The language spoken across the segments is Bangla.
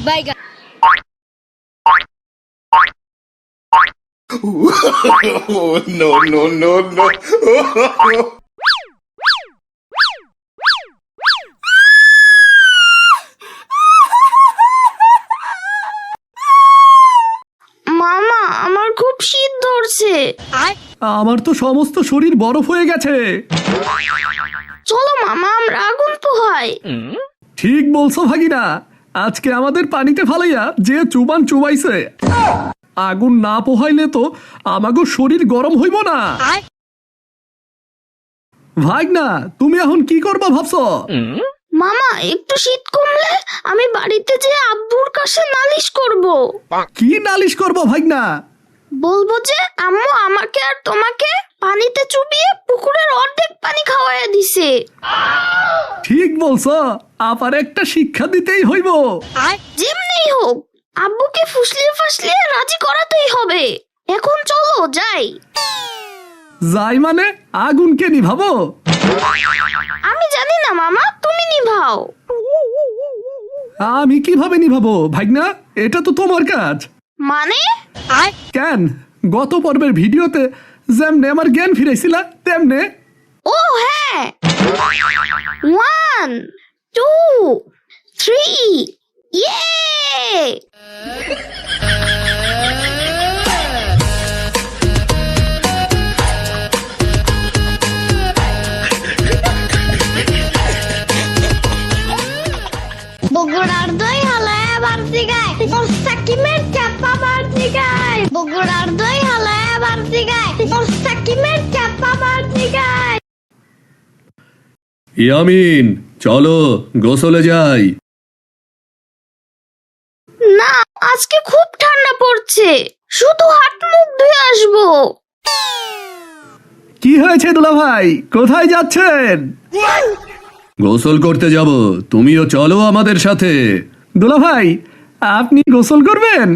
বাইগান। No, no, no, no. মামা, আমার খুব শীত ধরছে। আমার তো সমস্ত শরীর বরফ হয়ে গেছে। চলো মামা, আমরা আগুন পোহাই। ঠিক বলছো ভাগিনা, আজকে আমাদের পানিতে ফালাইয়া যে চুবান চুবাইছে, আগুন না পোহাইলে তো আমাগো শরীর গরম হইব না। ভাগনা, তুমি এখন কি করবা ভাবছো? মামা, একটু শীত কমলে আমি বাড়িতে যে আব্বুর কাছে নালিশ করব। কি নালিশ করবো ভাগনা? বলবো যে আম্মু আমাকে আর তোমাকে পানিতে চুবিয়ে পুকুরের অর্ধেক পানি খাওয়াইয়া দিছে। ঠিক বলছো, আবার একটা শিক্ষা দিতেই হইব। যেমনি হোক আব্বুকে ফুসলিয়ে ফাসলিয়ে রাজি করাতেই হবে। এখন চলো যাই। যাই মানে আগুনকে নিভাবো? আমি জানি না মামা, তুমি নিভাও। আমি কিভাবে নিভাবো ভাগনা? এটা তো তোমার কাজ। মানে? কেন, গত পর্বের ভিডিওতে যেমনে আমার জ্ঞান ফিরাইছিলা তেমনে। ও হ্যাঁ, 1 2 3 ইয়ে। বগুড়ার দই হালায় বাড়তি গায়, তোর সাকিমের চাপা বাড়তি গায়। বগুড়ার দই হালায় বাড়তি গায়, তোর সাকিমের চাপা বাড়তি গায়। ইয়ামিন, চলো গোসলে যাই। না, আজকে খুব ঠান্ডা পড়ছে, শুধু হাত মুখ ধুয়ে আসবো। কি হয়েছে দুলা ভাই, কোথায় যাচ্ছেন? গোসল করতে যাব, তুমিও চলো আমাদের সাথে। দুলা ভাই, আপনি গোসল করবেন?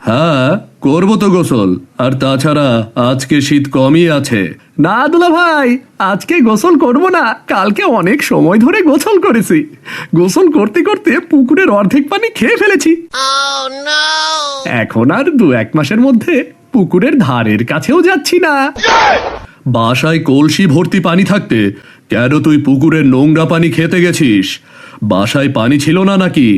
হ্যাঁ, করব তো গোসল। আর তাছাড়া আজকে শীত কমই আছে। না দুলা ভাই, আজকে গোসল করব না, কালকে অনেক সময় ধরে গোসল করেছি। গোসল করতে করতে পুকুরের অর্ধেক পানি খেয়ে ফেলেছি। এখন আর 2-1 মাসের মধ্যে পুকুরের ধারের কাছেও যাচ্ছি না। বাসায় কলসি ভর্তি পানি থাকতে কেন তুই পুকুরের নোংরা পানি খেতে গেছিস? বাসায় পানি ছিল না নাকি?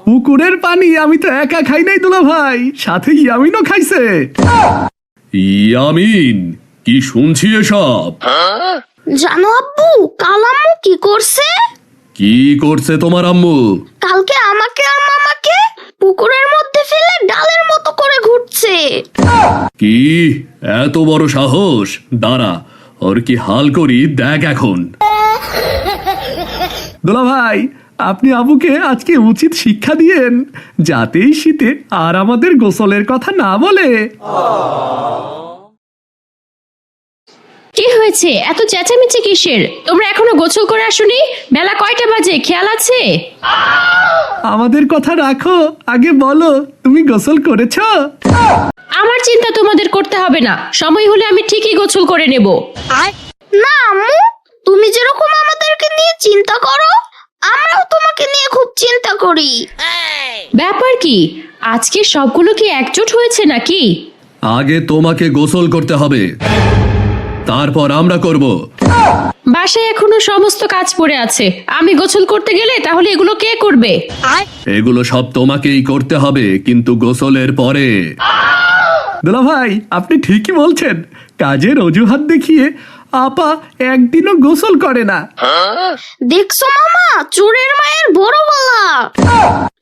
পুকুরের পানি আমি তো একা খাই নাই দুলা ভাই, সাথে ইয়ামিনও খাইছে। ইয়ামিন, কি শুনছি এসব? জানো আব্বু, কাল আম্মু কি করছে? কি করছে তোমার আম্মু? কালকে আমাকে আর মামাকে পুকুরের মধ্যে ফেলে ডালের মতো করে ঘুরছে। কি এত বড় সাহস? দাঁড়া, ওর কি হাল করি দেখ এখন। দুলা ভাই, আপনি আবুকে আজকে উচিত শিক্ষা দিয়েন, যাতে এই শীতে আর আমাদের গোসলের কথা না বলে। কি হয়েছে, এত চেঁচামেচি কিসের? তোমরা এখনো গোসল করে আসোনি? বেলা কয়টা বাজে খেয়াল আছে? আমাদের কথা রাখো, আগে বলো তুমি গোসল করেছো? আমার চিন্তা তোমাদের করতে হবে না, সময় হলে আমি ঠিকই গোসল করে নেব। না আম্মু, তুমি যেরকম আমাদেরকে নিয়ে চিন্তা করো, আমরাও তোমাকে নিয়ে খুব চিন্তা করি। ব্যাপার কি, আজকে সবগুলো কি একজোট হয়েছে নাকি? আগে তোমাকে গোসল করতে হবে, তারপর আমরা করব। বাসায় এখনো সমস্ত কাজ পড়ে আছে, আমি গোসল করতে গেলে তাহলে এগুলো কে করবে? এগুলো সব তোমাকেই করতে হবে, কিন্তু গোসলের পরে। দুলা ভাই, আপনি ঠিকই বলছেন, কাজের অজুহাত দেখিয়ে আপা একদিনও গোসল করে না। দেখছো মামা, চোরের মায়ের বড় গলা,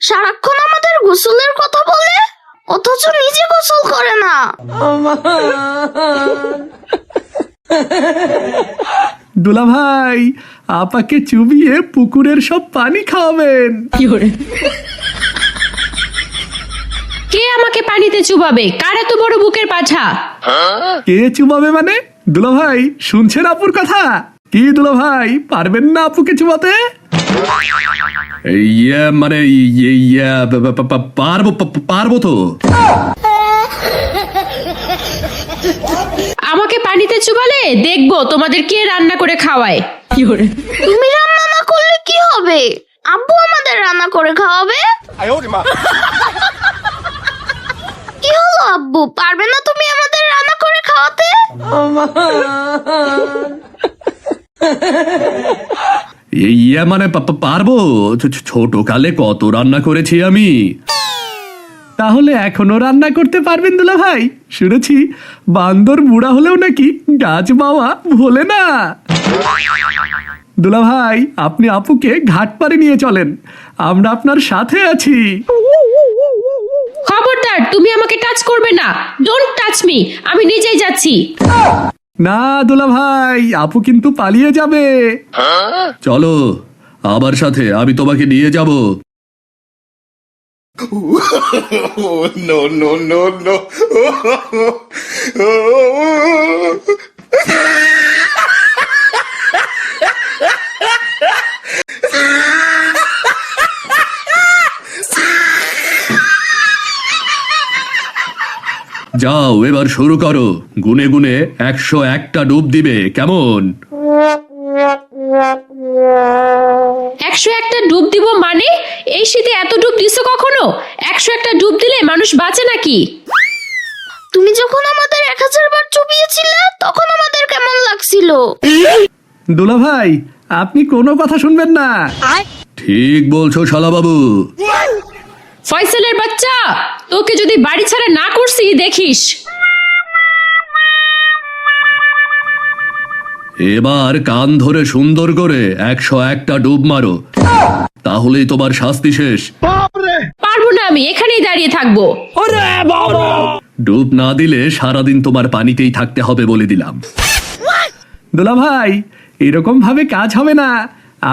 সারাক্ষণ আমাদের গোসলের কথা বলে অথচ নিজে গোসল করে না। দুলা ভাই, আপাকে চুবিয়ে পুকুরের সব পানি খাওয়াবেন। কে আমাকে পানিতে চুবাবে? কার এত বড় বুকের পাছা? কে চুবাবে মানে? দুলা ভাই, শুনছেন আপুর কথা? কি দুলা ভাই, পারবেন না আপুকে চুবাতে? মানে পারবো তো। আমাকে পানিতে চুবালে দেখবো তোমাদের কে রান্না করে খাওয়ায়। তুমি রান্না না করলে কি হবে? আব্বু আমাদের রান্না করে খাওয়াবে। কি হলো আব্বু, পারবে না তুমি আমাদের রান্না করে খাওয়াতে? ইয়ে মানে পারবো, ছোট কালে কত রান্না করেছি আমি। তাহলে এখনো রান্না করতে পারবেন দুলা ভাই? শুনেছি বান্দর বুড়া হলেও নাকি গাছ বাওয়া ভোলে না। দুলা ভাই, আপনি আপুকে ঘাট পাড়ে নিয়ে চলেন, আমরা আপনার সাথে আছি। খবরদার, তুমি আমাকে টাচ করবে না। ডোন্ট টাচ মি, আমি নিজেই যাচ্ছি। না দুলা ভাই, আপু কিন্তু পালিয়ে যাবে। চলো আমার সাথে, আমি তোমাকে নিয়ে যাব। Oh, no, no, no, no. যাও এবার শুরু করো, গুনে গুনে 101টা ডুব দিবে, কেমন? 101টা ডুব দিব মানে? এই শীতে এত ডুব দিছো কখনো? 101টা ডুব দিলে মানুষ বাঁচে নাকি? তুমি যখন আমাদের 1000 বার চুবিয়েছিলে তখন আমাদের কেমন লাগছিল? দুলা ভাই, আপনি কোনো কথা শুনবেন না। ঠিক বলছো শালা বাবু। ফয়সালের বাচ্চা, তোকে যদি বাড়ি ছাড়া না করছি দেখিস। এবার কান ধরে সুন্দর করে 101টা ডুব মারো, তাহলেই তোমার শাস্তি শেষ। পারবো না, আমি এখানেই দাঁড়িয়ে থাকবো। ডুব না দিলে সারাদিন তোমার পানিতেই থাকতে হবে বলে দিলাম। দুলা ভাই, এরকম ভাবে কাজ হবে না,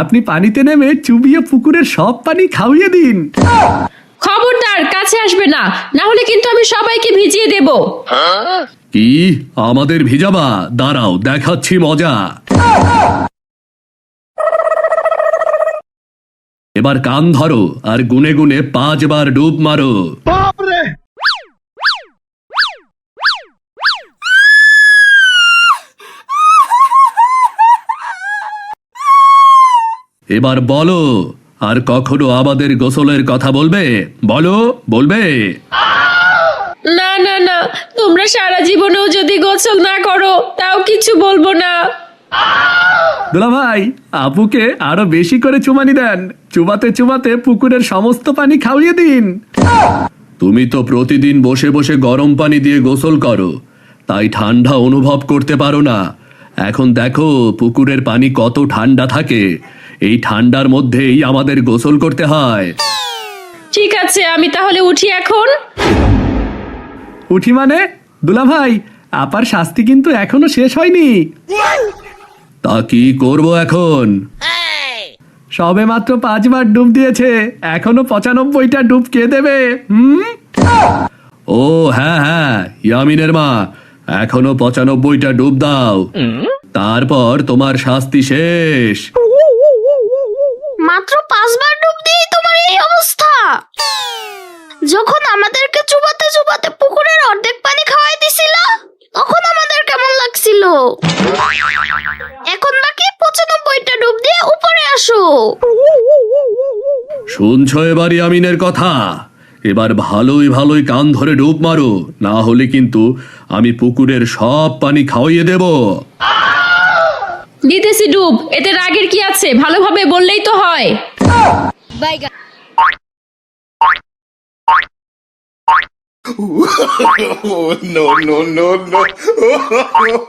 আপনি পানিতে নেমে চুবিয়ে পুকুরের সব পানি খাওয়িয়ে দিন। খবরদার, কাছে আসবে না, না হলে কিন্তু আমি সবাইকে ভিজিয়ে দেব। কি আমাদের ভিজাবা? দাঁড়াও দেখাচ্ছি মজা। এবার কান ধরো আর গুনে গুনে 5 বার ডুব মারো। এবার বলো, আর কখনো আমাদের গোসলের কথা বলবে? বলো, বলবে? না না না, তোমরা সারা জীবনেও যদি গোসল না করো তাও কিছু বলবো না। দুলা ভাই, আপুকে আরো বেশি করে চুমানি দেন, চুবাতে চুবাতে পুকুরের সমস্ত পানি খাওয়িয়ে দিন। তুমি তো প্রতিদিন বসে বসে গরম পানি দিয়ে গোসল করো, তাই ঠান্ডা অনুভব করতে পারো না। এখন দেখো পুকুরের পানি কত ঠান্ডা থাকে, এই ঠান্ডার মধ্যেই আমাদের গোসল করতে হয়। ঠিক আছে, আমি তাহলে উঠি এখন। উঠি মানে? দুলা ভাই, আপার শাস্তি কিন্তু এখনো শেষ হয়নি। তা কি করব এখন? সবে মাত্র 5 বার ডুব দিয়েছে, এখনো 95টা ডুব কে দেবে? ও হ্যাঁ হ্যাঁ, ইয়ামিনের মা, এখনো 95টা ডুব দাও, তারপর তোমার শাস্তি শেষ। মাত্র 5 বার ডুব দিয়েই তোমার এই অবস্থা? যখন আমাদেরকে চুবাতে চুবাতে পুকুরের অর্ধেক পানি খাওয়াই দিছিল তখন আমাদের কেমন লাগছিল? এখন বাকি 95টা ডুব দিয়ে উপরে আসো। শুনছো এবার ইয়ামিনের কথা? এবার ভালোই ভালোই কান ধরে ডুব মারো, না হলে কিন্তু আমি পুকুরের সব পানি খাওয়িয়ে দেব। দিতেছি ডুব, এতে রাগের কি আছে? ভালোভাবে বললেই তো হয়। Oh, no, no, no, no. Oh.